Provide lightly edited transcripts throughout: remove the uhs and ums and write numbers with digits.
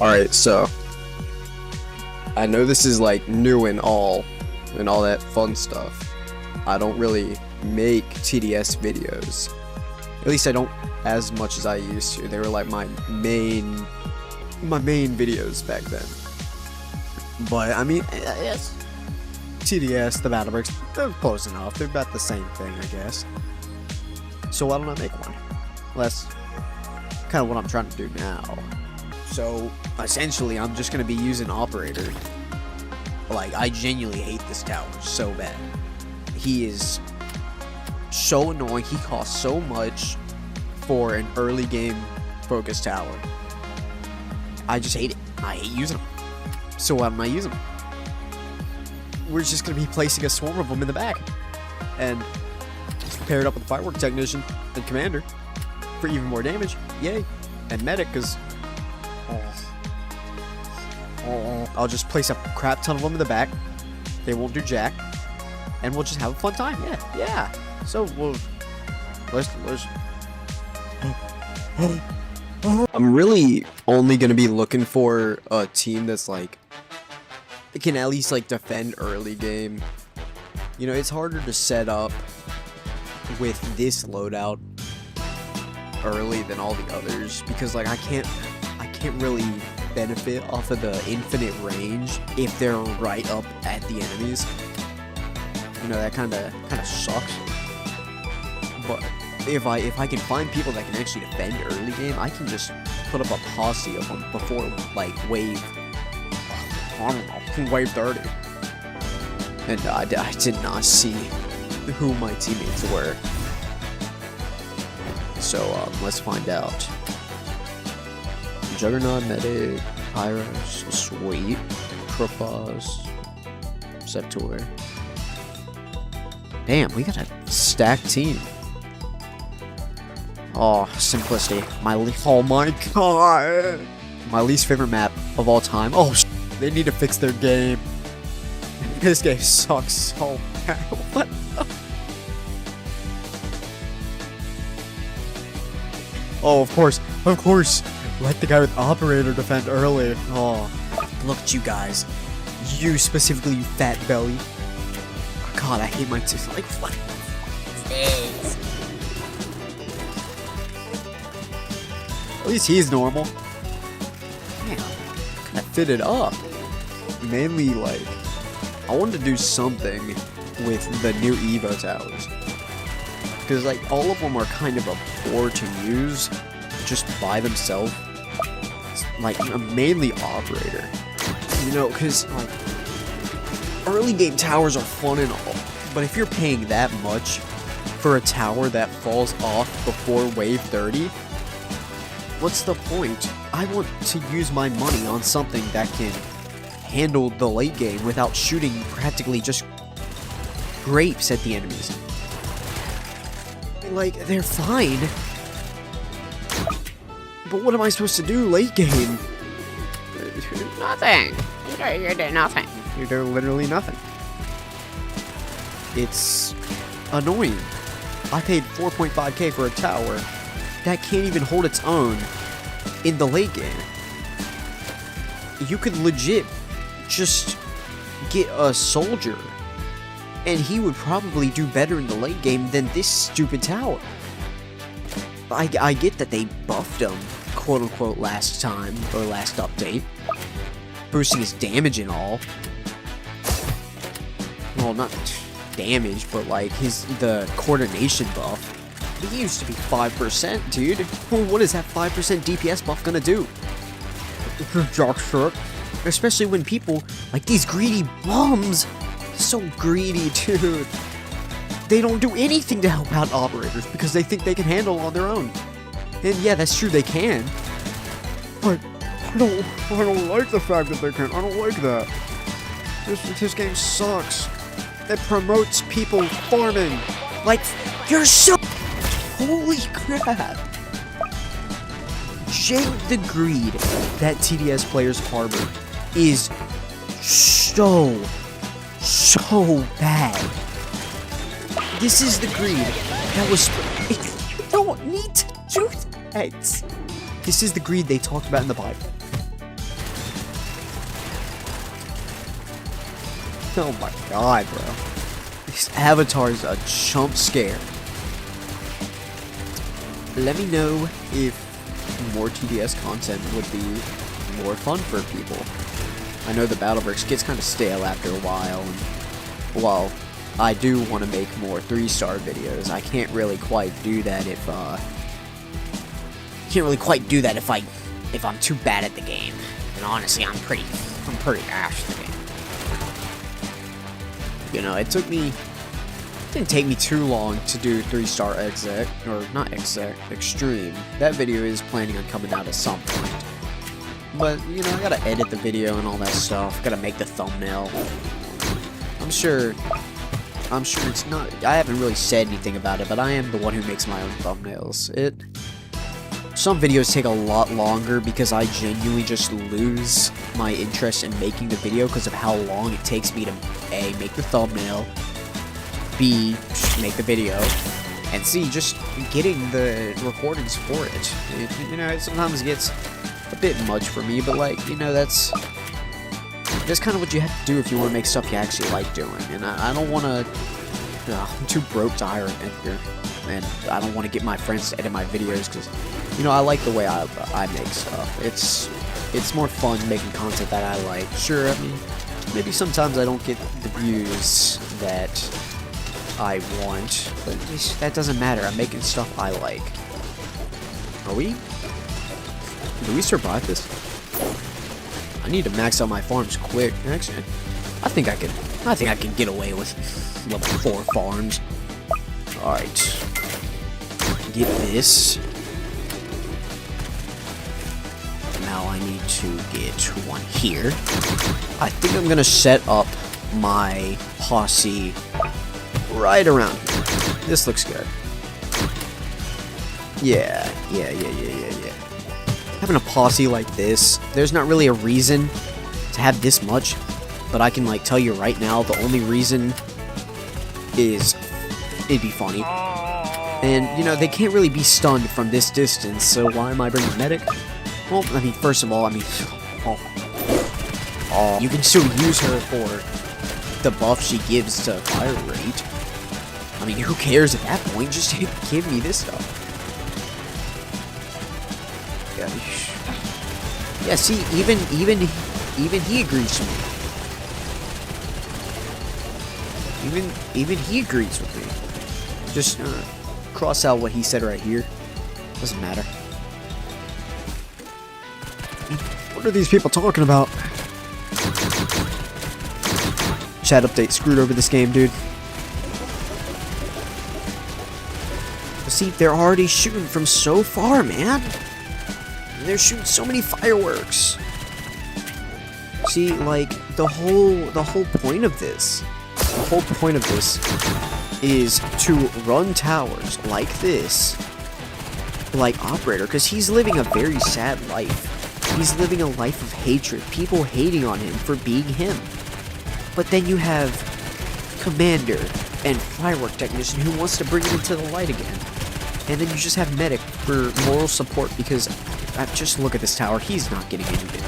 Alright, so I know this is like new and all that fun stuff. I don't really make TDS videos. At least I don't as much as I used to. They were like my main videos back then. But I mean, yes, TDS, the battle breaks, they're close enough. They're about the same thing, I guess. So why don't I make one? Well, that's kind of what I'm trying to do now. So essentially, I'm just gonna be using operator. Like, I genuinely hate this tower so bad. He is so annoying. He costs so much for an early game focused tower. I just hate it. I hate using him. So why don't I use him? We're just gonna be placing a swarm of them in the back, and paired up with Firework Technician and Commander for even more damage. Yay! And Medic, because I'll just place a crap ton of them in the back. They won't do jack, and we'll just have a fun time. Yeah. So let's. I'm really only gonna be looking for a team that's like, it can at least like defend early game. You know, it's harder to set up with this loadout early than all the others, because like I can't really benefit off of the infinite range if they're right up at the enemies. You know, that kind of sucks. But if I can find people that can actually defend early game, I can just put up a posse of them before like wave, I don't know, wave 30. And I did not see who my teammates were. So let's find out. Juggernaut, Medic, Pyros, sweet, Propos, Septor. Damn, we got a stacked team. Oh, simplicity. Oh my god! My least favorite map of all time. Oh, they need to fix their game. This game sucks so bad. What? Oh, of course. Let the guy with operator defend early. Oh, look at you guys. You specifically, you fat belly. Oh, god, I hate my teeth. Like, what is this? At least he's normal. Man, kind of fitted up. Mainly, like, I wanted to do something with the new Evo towers. Because, like, all of them are kind of a bore to use just by themselves. Like, mainly operator. You know, because, like, early game towers are fun and all, but if you're paying that much for a tower that falls off before wave 30, what's the point? I want to use my money on something that can handle the late game without shooting practically just grapes at the enemies. Like, they're fine, but what am I supposed to do late game? Nothing. You're doing nothing. You're doing literally nothing. It's annoying. I paid 4.5k for a tower that can't even hold its own in the late game. You could legit just get a soldier, and he would probably do better in the late game than this stupid tower. I get that they buffed him, quote-unquote, last time, or last update, boosting his damage and all. Well, not damage, but like the coordination buff. He used to be 5%, dude. What is that 5% DPS buff gonna do? Jock shirt. Especially when people, like these greedy bums, so greedy, dude. They don't do anything to help out operators because they think they can handle on their own. And yeah, that's true, they can. But I don't like the fact that they can. I don't like that. This game sucks. It promotes people farming. Like, you're so... Holy crap. The greed that TDS players harbor is so bad. This is the greed that was... You don't need to do that. This is the greed they talked about in the Bible. Oh my god, bro. This avatar's a jump scare. Let me know if more TDS content would be more fun for people. I know the Battleverse gets kind of stale after a while, and while I do want to make more 3-star videos, I can't really quite do that if I'm too bad at the game. And honestly, I'm pretty ash at the game. You know, it didn't take me too long to do 3-star exec, or not exec, extreme. That video is planning on coming out at some point. But, you know, I gotta edit the video and all that stuff, gotta make the thumbnail. I'm sure it's not, I haven't really said anything about it, but I am the one who makes my own thumbnails. Some videos take a lot longer because I genuinely just lose my interest in making the video because of how long it takes me to A, make the thumbnail, B, make the video, and C, just getting the recordings for it. You know, it sometimes gets a bit much for me, but like, you know, that's kind of what you have to do if you want to make stuff you actually like doing. And I don't want to, I'm too broke to hire an editor, and I don't want to get my friends to edit my videos because, you know, I like the way I make stuff. It's more fun making content that I like. Sure, I mean, maybe sometimes I don't get the views that I want, but that doesn't matter. I'm making stuff I like. Do we survive this? I need to max out my farms quick. Actually, I think I can get away with level 4 farms. Alright. Get this. Now I need to get one here. I think I'm gonna set up my posse right around here. This looks good. Yeah. Having a posse like this, there's not really a reason to have this much, but I can like tell you right now, the only reason is it'd be funny. And, you know, they can't really be stunned from this distance, so why am I bringing medic? Well, I mean, first of all, you can still use her for the buff she gives to fire rate. I mean, who cares at that point? Just give me this stuff. Yeah, see, even he agrees to me. Even he agrees with me. Just cross out what he said right here. Doesn't matter. What are these people talking about? Chat update screwed over this game, dude. See, they're already shooting from so far, man. They're shooting so many fireworks. See, like, the whole point of this, is to run towers like this, like Operator, because he's living a very sad life. He's living a life of hatred, people hating on him for being him. But then you have Commander and Firework Technician who wants to bring him into the light again. And then you just have Medic for moral support because, just look at this tower, he's not getting anything.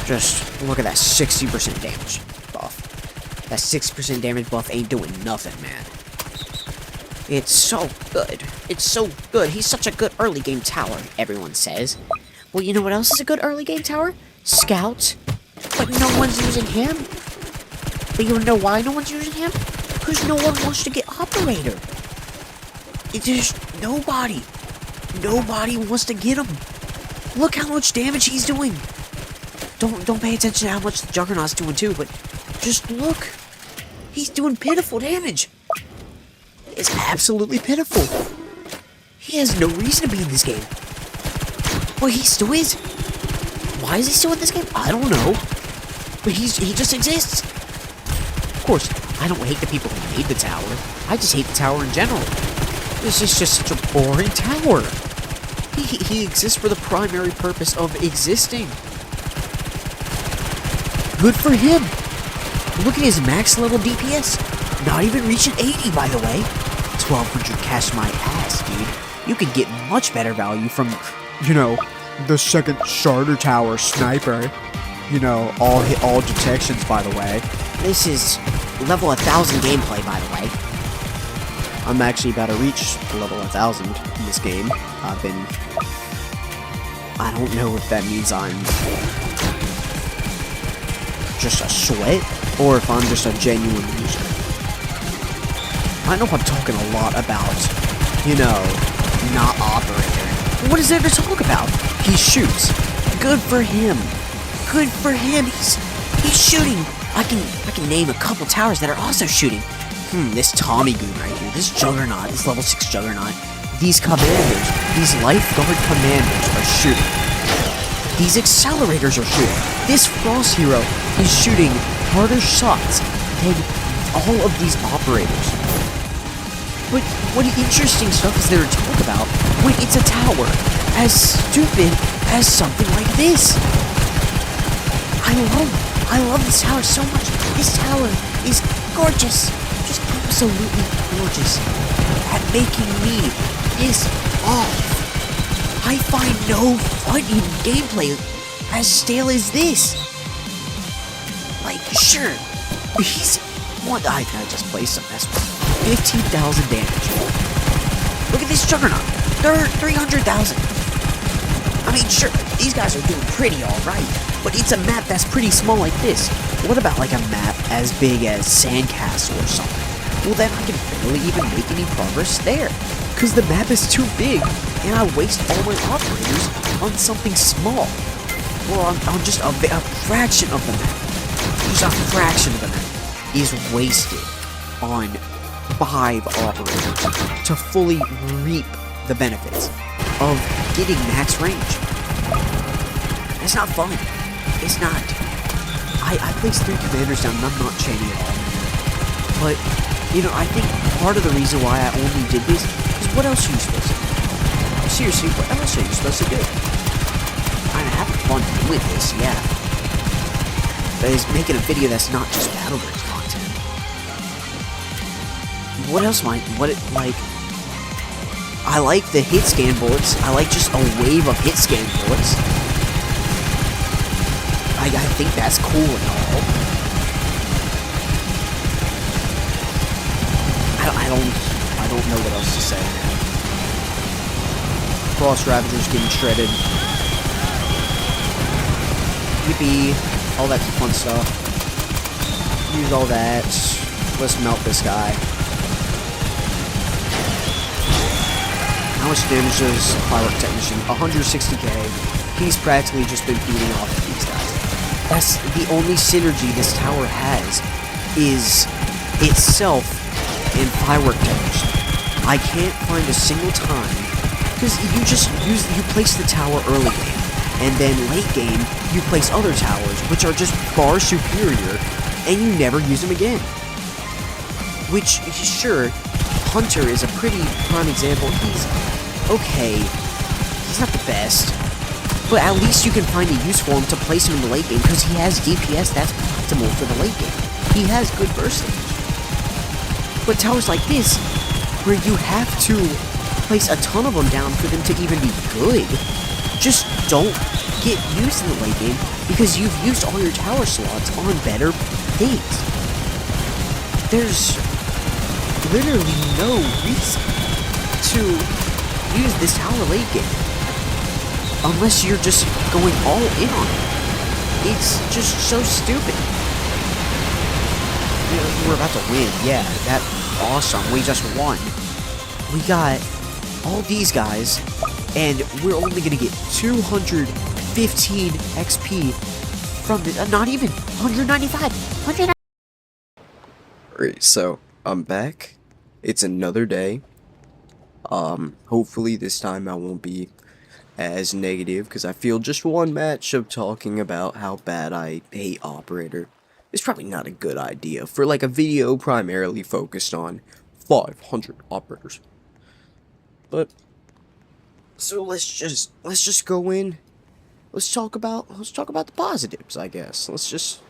Just look at that 60% damage buff. That 6% damage buff ain't doing nothing, man. It's so good. It's so good. He's such a good early game tower, everyone says. Well, you know what else is a good early game tower? Scout. But no one's using him. But you know why no one's using him? Because no one wants to get Operator. It's just nobody. Nobody wants to get him. Look how much damage he's doing. Don't pay attention to how much the Juggernaut's doing too, but just look. He's doing pitiful damage. It's absolutely pitiful. He has no reason to be in this game. Well, he still is. Why is he still in this game? I don't know. But he just exists. Of course, I don't hate the people who made the tower. I just hate the tower in general. This is just such a boring tower. He exists for the primary purpose of existing. Good for him. Look at his max level DPS. Not even reaching 80, by the way. 1200 cash my ass, dude. You could get much better value from, you know, the second starter tower sniper. you know, all detections, by the way. This is level 1000 gameplay, by the way. I'm actually about to reach level 1000 in this game. I don't know if that means I'm just a sweat, or if I'm just a genuine user. I know I'm talking a lot about, you know, not operator. What is there to talk about? He shoots. Good for him. Good for him. He's shooting. I can name a couple towers that are also shooting. This Tommy Goon right here, this Juggernaut, this level 6 Juggernaut, these commanders, these lifeguard commanders are shooting. These accelerators are shooting. This Frost hero is shooting harder shots than all of these operators. But what interesting stuff is there to talk about when it's a tower as stupid as something like this? I love this tower so much. This tower is gorgeous. Just absolutely gorgeous. At making me piss off. I find no fun in gameplay as stale as this. Like, sure, he's one. I just placed some mess with 15,000 damage. Look at this Juggernaut. They're 300,000. I mean, sure, these guys are doing pretty alright, but it's a map that's pretty small like this. What about like a map as big as Sandcastle or something? Well, then I can barely even make any progress there, because the map is too big, and I waste all my operators on something small, or on just a fraction of the map. Just a fraction of the map is wasted on 5 operators to fully reap the benefits of getting max range. It's not fun. It's not. I placed 3 commanders down and I'm not chaining at all. But, you know, I think part of the reason why I only did this is what else are you supposed to do? Seriously, what else are you supposed to do? I'm having fun doing this, yeah. But it's making a video that's not just Battlegrounds content. What else might, I like the hit scan bullets. I like just a wave of hit scan bullets. I think that's cool and all. I don't know what else to say, man. Frost Ravager's getting shredded. Yippee. All that fun stuff. Use all that. Let's melt this guy. How much damage does Firework Technician? 160k. He's practically just been feeding off of these guys. That's the only synergy this tower has, is itself and Firework Technician. I can't find a single time, because you place the tower early game, and then late game, you place other towers, which are just far superior, and you never use them again. Which, sure, Hunter is a pretty prime example. He's okay. He's not the best. But at least you can find a use for him to place him in the late game, because he has DPS that's optimal for the late game. He has good burst damage. But towers like this, where you have to place a ton of them down for them to even be good, just don't get used in the late game, because you've used all your tower slots on better things. There's literally no reason to use this tower late game, unless you're just going all in on it. It's just so stupid. We're about to win, yeah, that's awesome, we just won. We got all these guys, and we're only gonna get 215 XP from this, not even 195. Alright, so I'm back. It's another day. Hopefully this time I won't be as negative, because I feel just one match of talking about how bad I hate Operator is probably not a good idea for like a video primarily focused on 500 operators. But so let's just go in. Let's talk about the positives, I guess. Let's just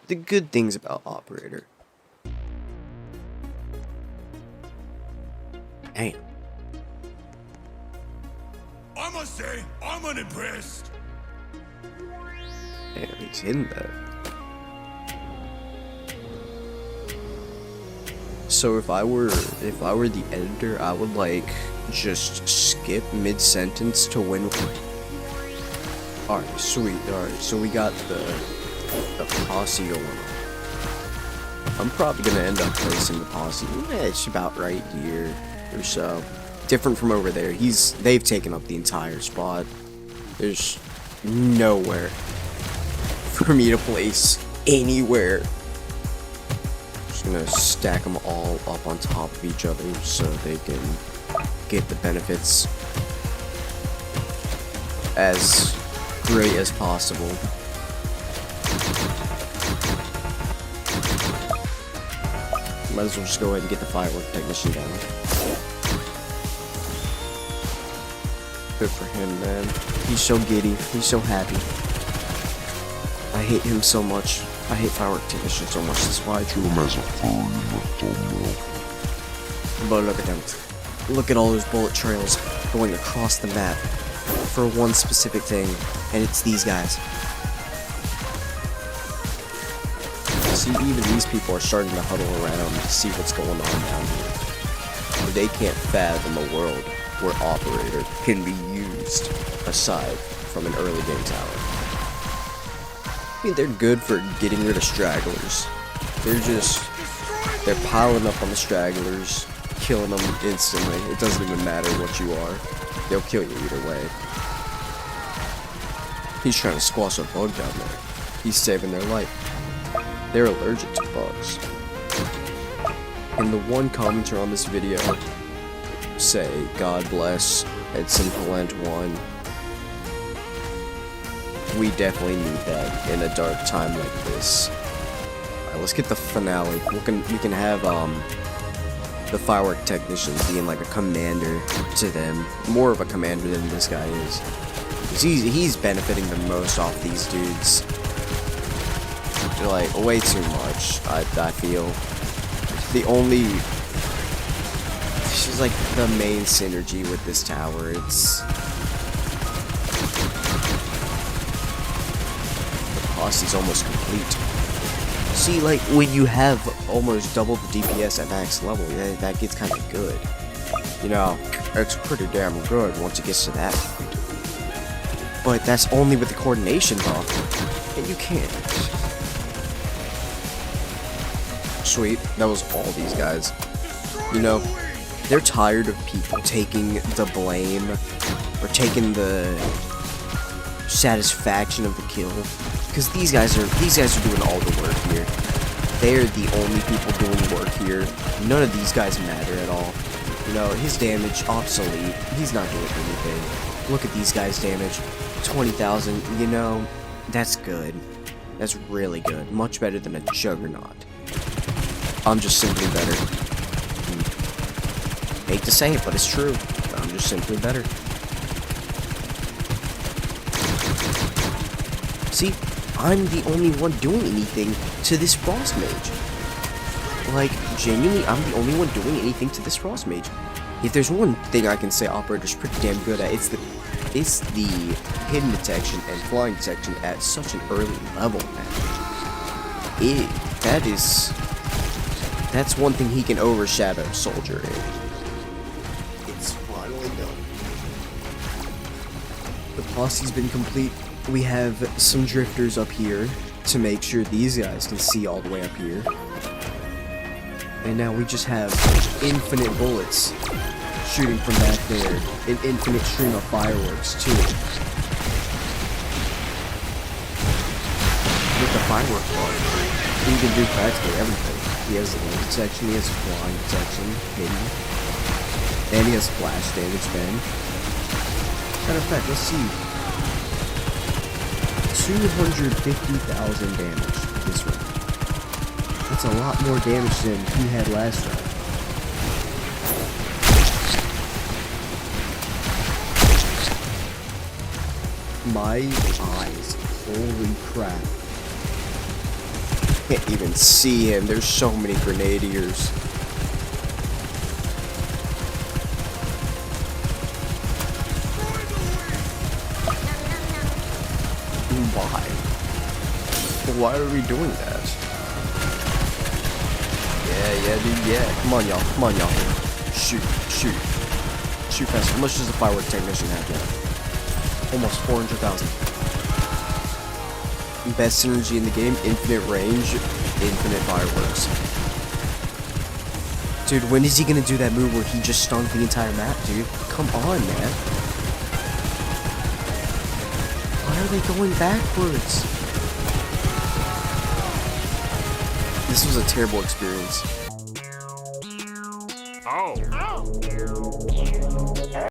the good things about Operator. Damn. I must say, I'm unimpressed. Yeah. he's in there. So if I were the editor, I would like just skip mid-sentence to when. Alright, sweet. Alright, so we got the posse going on. I'm probably gonna end up placing the posse. It's about right here or so. Different from over there. They've taken up the entire spot. There's nowhere for me to place anywhere. Just gonna stack them all up on top of each other so they can get the benefits as great as possible. Might as well just go ahead and get the Firework Technician down. Good for him, man. He's so giddy. He's so happy. I hate him so much. I hate Firework Technician so much. That's why I drew him as a furry. But look at him. Look at all those bullet trails going across the map for one specific thing, and it's these guys. See, even these people are starting to huddle around to see what's going on down here. They can't fathom a world where Operator can be used aside from an early game tower. I mean, they're good for getting rid of stragglers. They're piling up on the stragglers, killing them instantly. It doesn't even matter what you are. They'll kill you either way. He's trying to squash a bug down there. He's saving their life. They're allergic to bugs. And the one commenter on this video say, God bless, it's Simple 1. We definitely need that in a dark time like this. Alright, let's get the finale. We can have the Firework Technician being like a commander to them. More of a commander than this guy is. 'Cause he's benefiting the most off these dudes. They're like way too much, I feel. She's like the main synergy with this tower. It's the posse's almost complete. See, like when you have almost double the DPS at max level, yeah, that gets kind of good. You know, it's pretty damn good once it gets to that point. But that's only with the coordination buff, and you can't. Sweet, that was all these guys. You know, they're tired of people taking the blame or taking the satisfaction of the kill, because these guys are doing all the work here. They're the only people doing work here. None of these guys matter at all. You know, his damage obsolete. He's not doing anything. Look at these guys' damage, 20,000. You know, that's good. That's really good. Much better than a Juggernaut. I'm just simply better. Hate to say it, but it's true. I'm just simply better. See, I'm the only one doing anything to this Frost Mage. Like, genuinely, I'm the only one doing anything to this Frost Mage. If there's one thing I can say Operator's pretty damn good at, it's the hidden detection and flying detection at such an early level, man. That's one thing he can overshadow Soldier in. It's finally done. The posse's been complete. We have some drifters up here to make sure these guys can see all the way up here. And now we just have infinite bullets shooting from back there. An infinite stream of fireworks, too. With the firework part, he can do practically everything. He has land detection, he has flying detection, hidden, and he has flash damage ban. Matter of fact, let's see. 250,000 damage this round. That's a lot more damage than he had last round. My eyes, holy crap. Can't even see him. There's so many grenadiers. Why? Why are we doing that? Yeah, dude, yeah. Come on, y'all. Come on, y'all. Shoot. Shoot faster. How much does the Firework Technician have now? Almost 400,000. Best synergy in the game, infinite range, infinite fireworks. Dude, when is he gonna do that move where he just stunk the entire map, dude? Come on, man. Why are they going backwards? This was a terrible experience. Oh.